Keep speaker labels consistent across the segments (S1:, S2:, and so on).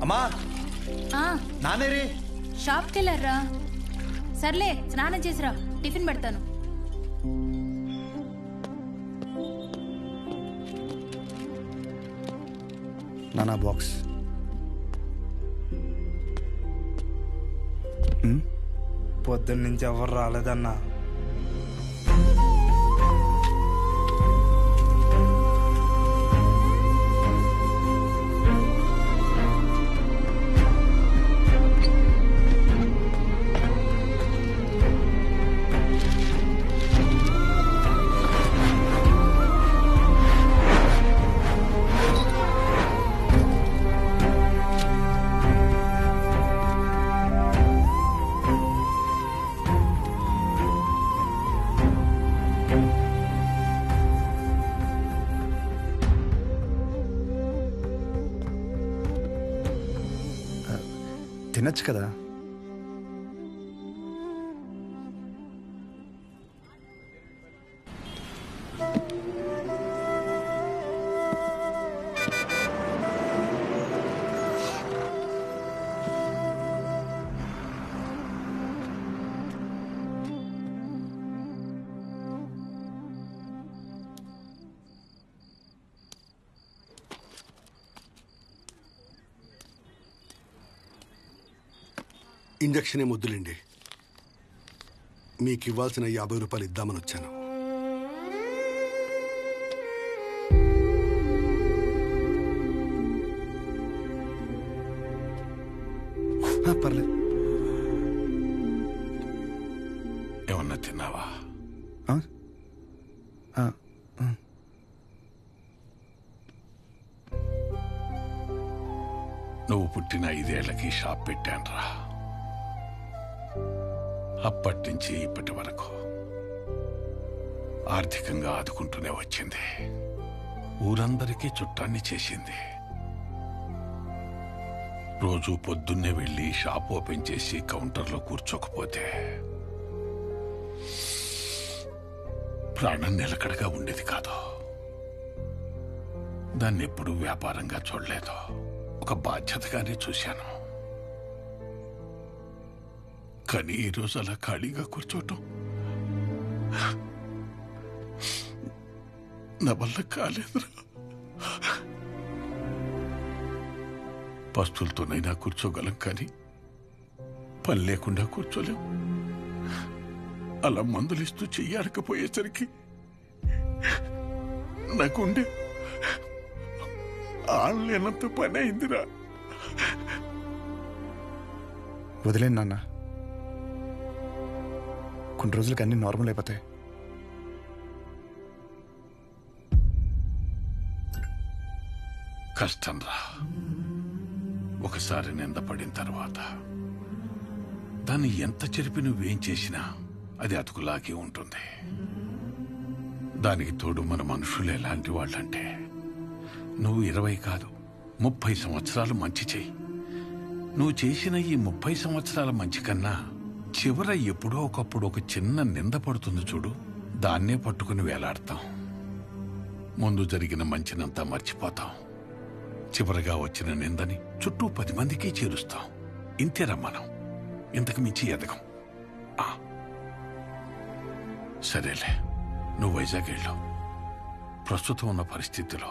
S1: అమ్మా నానేరి
S2: షాప్కి వెళ్ళారా? సర్లే స్నానం చేసిరా, టిఫిన్ పెడతాను.
S1: నానా బాక్స్
S3: పొద్దున్న నుంచి ఎవరు రాలేదన్నా.
S1: తినచ్చు కదా.
S4: ఇంజక్షన్ వద్దులేండి, మీకు ఇవ్వాల్సిన 50 రూపాయలు ఇద్దామని వచ్చాను.
S1: పర్లేదు.
S5: ఏమన్నా తిన్నావా? నువ్వు పుట్టిన 5 ఏళ్లకి షాప్ పెట్టానురా. అప్పటి నుంచి ఇప్పటి వరకు ఆర్థికంగా ఆదుకుంటూనే వచ్చింది. ఊరందరికీ చుట్టాన్ని చేసింది. రోజు పొద్దున్నే వెళ్ళి షాప్ ఓపెన్ చేసి కౌంటర్లో కూర్చోకపోతే ప్రాణం నిలకడగా ఉండేది కాదు. దాన్ని ఎప్పుడూ వ్యాపారంగా చూడలేదు, ఒక బాధ్యతగానే చూశాను. కానీ ఈరోజు అలా ఖాళీగా కూర్చోటం నా వల్ల కాలేదురా. పస్తులతోనైనా కూర్చోగలం, కానీ పని లేకుండా కూర్చోలేం. అలా మందులిస్తూ చెయ్యాడకపోయేసరికి నాకుండే ఆడలేనంత పని అయిందిరా.
S1: వదిలేండి నాన్న, కొన్ని రోజులకి అన్ని నార్మల్ అయిపోతాయి.
S5: కష్టం రా. ఒకసారి నిందపడిన తర్వాత దాన్ని ఎంత చెరిపి నువ్వేం చేసినా అది అతుకులాగే ఉంటుంది. దానికి తోడు మన మనుషులు ఎలాంటి వాళ్ళంటే, నువ్వు 20 కాదు 30 సంవత్సరాలు మంచి చెయ్యి. నువ్వు చేసిన ఈ 30 సంవత్సరాల మంచి కన్నా చివర ఎప్పుడో ఒకప్పుడు ఒక చిన్న నింద పడుతుంది చూడు, దాన్నే పట్టుకుని వేలాడతాం. ముందు జరిగిన మంచినంతా మర్చిపోతాం. చివరగా వచ్చిన నిందని చుట్టూ 10 మందికి చేరుస్తాం. ఇంతేరా మనం, ఇంతకు మించి ఎదగం. సరేలే, నువ్వు వైజాగ్ వెళ్ళు. ప్రస్తుతం ఉన్న పరిస్థితిలో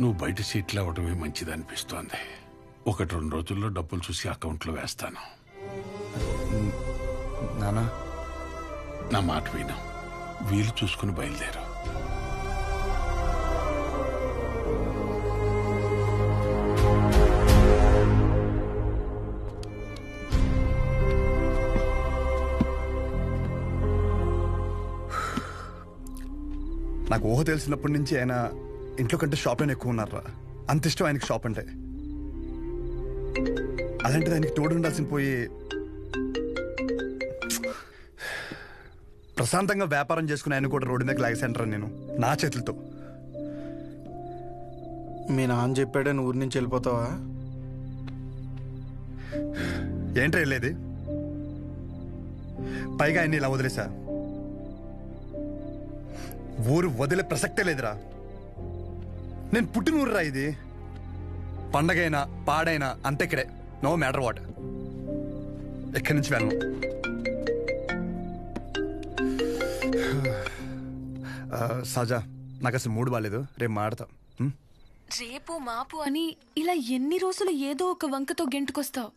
S5: నువ్వు బయట సీట్లు అవ్వడమే మంచిదనిపిస్తోంది. 1-2 రోజుల్లో డబ్బులు చూసి అకౌంట్లో వేస్తాను.
S1: నానా,
S5: నా మాట విను, వీలు చూసుకుని బయలుదేరు.
S1: నాకు ఊహ తెలిసినప్పటి నుంచి ఆయన ఇంట్లో కంటే షాప్లోనే ఎక్కువ ఉన్నారా. అంత ఇష్టం ఆయనకి షాప్ అంటే. అలాంటిది ఆయనకి తోడు ఉండాల్సిన పోయి ప్రశాంతంగా వ్యాపారం చేసుకుని ఆయన కూడా రోడ్డు మీద లాగేసంటారా నేను నా చేతులతో.
S3: మీ నాన్న చెప్పాడని ఊరి నుంచి వెళ్ళిపోతావా?
S1: ఏంట్రా వెళ్ళేది? పైగా ఆయన్ని ఇలా వదిలేసా. ఊరు వదిలే ప్రసక్తే లేదురా. నేను పుట్టిన ఊరురా ఇది. పండగైనా పాడైనా అంతే ఇక్కడే. No matter what. ఎక్కడి నుంచి వెళ్ళను. సజా, నాకు అసలు మూడు బాగాలేదు. రేపు మాడతా.
S6: రేపు మాపు అని ఇలా ఎన్ని రోజులు ఏదో ఒక వంకతో గెంటుకొస్తావు.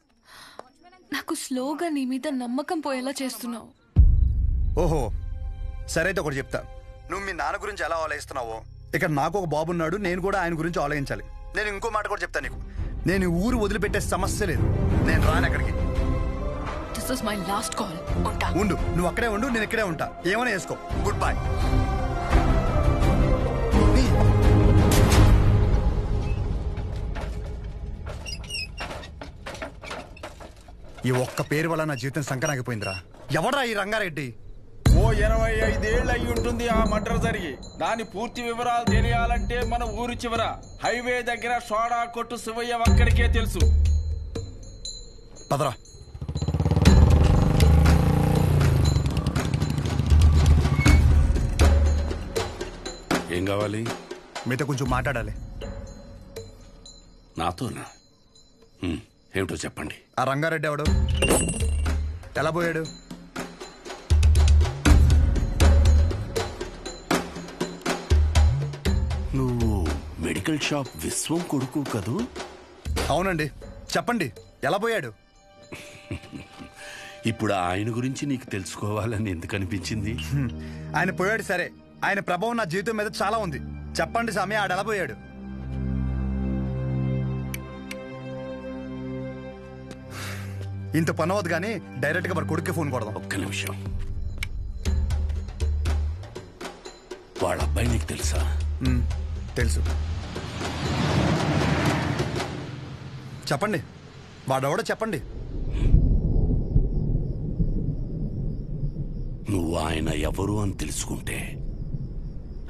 S6: నాకు స్లోగా నీ మీద నమ్మకం పోయేలా చేస్తున్నావు.
S1: ఓహో, సరే అయితే ఒకటి చెప్తా. నువ్వు మీ నాన్న గురించి ఎలా ఆలోచిస్తున్నావో ఇక్కడ నాకు ఒక బాబు ఉన్నాడు. నేను కూడా ఆయన గురించి ఆలోచించాలి. నేను ఇంకో మాట కూడా చెప్తాను నీకు. నేను ఊరు వదిలిపెట్టే సమస్య లేదు. నేను రాను ఎక్కడికి.
S6: This is my last call. ఉంటా.
S1: ఉండు, నువ్వు అక్కడే ఉండు, నేను ఇక్కడే ఉంటా. ఏమైనా వేసుకో. Good bye. ఈ ఒక్క పేరు వల్ల నా జీవితం సంకరాగిపోయిందిరా. ఎవడ్రా ఈ రంగారెడ్డి?
S7: ఓ 25 ఏళ్ళు అయి ఉంటుంది ఆ మర్డర్ జరిగి. దాని పూర్తి వివరాలు తెలియాలంటే మన ఊరు చివర హైవే దగ్గర సోడా కొట్టు శివయ్య ఒక్కడికే తెలుసు.
S1: పదరా.
S8: ఏం కావాలి?
S1: మీతో కొంచెం మాట్లాడాలి.
S8: నాతోనా? ఏమిటో చెప్పండి.
S1: ఆ రంగారెడ్డి ఎవడు? ఎలా పోయాడు?
S8: నువ్వు మెడికల్ షాప్ విశ్వం కొడుకు కదూ?
S1: అవునండి. చెప్పండి, ఎలా పోయాడు?
S8: ఇప్పుడు ఆయన గురించి నీకు తెలుసుకోవాలని ఎందుకు అనిపించింది?
S1: ఆయన పోయాడు సరే, ఆయన ప్రభావం నా జీవితం మీద చాలా ఉంది. చెప్పండి స్వామి, ఆడు ఎలా పోయాడు? ఇంత పని అవ్వదు కానీ డైరెక్ట్ గా మరి కొడుక్కి ఫోన్ కొడదాం.
S8: ఒక్క నిమిషం. వాళ్ళ అబ్బాయి నీకు తెలుసా?
S1: తెలుసు. చెప్పండి, వాడెవడో చెప్పండి.
S8: నువ్వు ఆయన ఎవరు అని తెలుసుకుంటే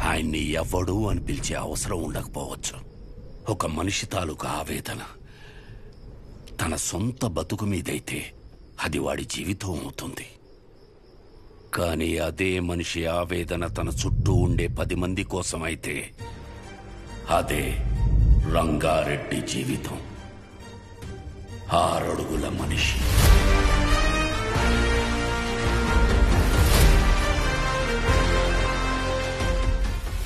S8: ఆయన్ని ఎవడు అని పిలిచే అవసరం ఉండకపోవచ్చు. ఒక మనిషి తాలూకు ఆవేదన తన సొంత బతుకు మీదైతే అది వాడి జీవితం అవుతుంది. కానీ అదే మనిషి ఆవేదన తన చుట్టూ ఉండే 10 మంది కోసమైతే అదే రంగారెడ్డి జీవితం. 6 అడుగుల మనిషి.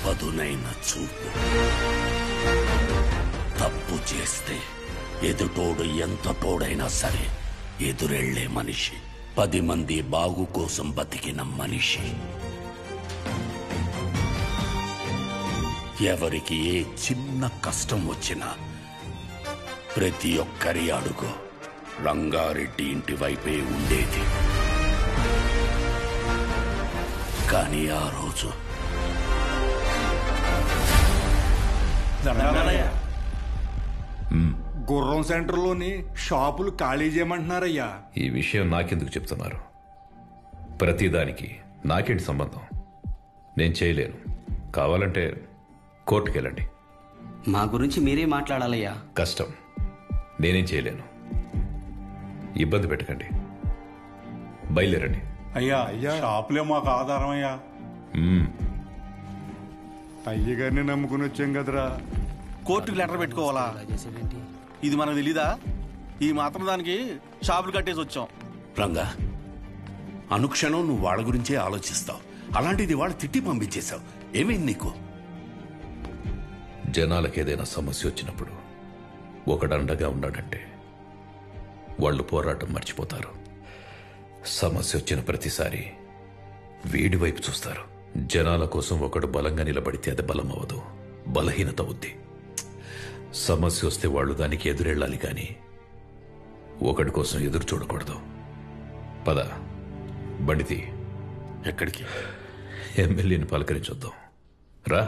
S8: పదునైన చూపు. తప్పు చేస్తే ఎదుటోడు ఎంత తోడైనా సరే ఎదురెళ్లే మనిషి. 10 మంది బాగు కోసం బతికిన మనిషి. ఎవరికి ఏ చిన్న కష్టం వచ్చినా ప్రతి ఒక్కరి అడుగు రంగారెడ్డి ఇంటి వైపే ఉండేది. కానీ ఆ రోజు
S7: గుర్రం సెంటర్లోని షాపులు ఖాళీ చేయమంటున్నారయ్యా.
S9: ఈ విషయం నాకెందుకు చెప్తున్నారు? ప్రతిదానికి నాకేంటి సంబంధం? నేను చేయలేను. కావాలంటే కోర్టుకెళ్ళండి.
S10: మా గురించి మీరే మాట్లాడాలయ్యా.
S9: కష్టం. నేనేం చేయలేను. ఇబ్బంది పెట్టకండి. బయలుదేరండి.
S7: అయ్యా షాపులే మాకు ఆధారం అయ్యా.
S1: అయ్యగారిని నమ్ముకుని వచ్చాం కదరా.
S7: కోర్టుకు లెటర్ పెట్టుకోవాలా? ఇది మనకు తెలీదా? ఈ మాత్రం దానికి షాపులు కట్టేసి వచ్చాం.
S8: రంగా, అనుక్షణం నువ్వు వాళ్ళ గురించే ఆలోచిస్తావు. అలాంటిది వాళ్ళు తిట్టి పంపించేశావు. ఏమైంది నీకు?
S9: జనాలకు ఏదైనా సమస్య వచ్చినప్పుడు ఒకడండగా ఉన్నాడంటే వాళ్ళు పోరాటం మర్చిపోతారు. సమస్య వచ్చిన ప్రతిసారి వీడి వైపు చూస్తారు. జనాల కోసం ఒకడు బలంగా నిలబడితే అది బలం అవ్వదు, బలహీనత అవుద్ది. సమస్య వస్తే వాళ్ళు దానికి ఎదురెళ్ళాలి కానీ ఒకడి కోసం ఎదురు చూడకూడదు. పద, బండితి.
S8: ఎక్కడికి?
S9: ఎమ్మెల్యేని పలకరించొద్దాం. రా.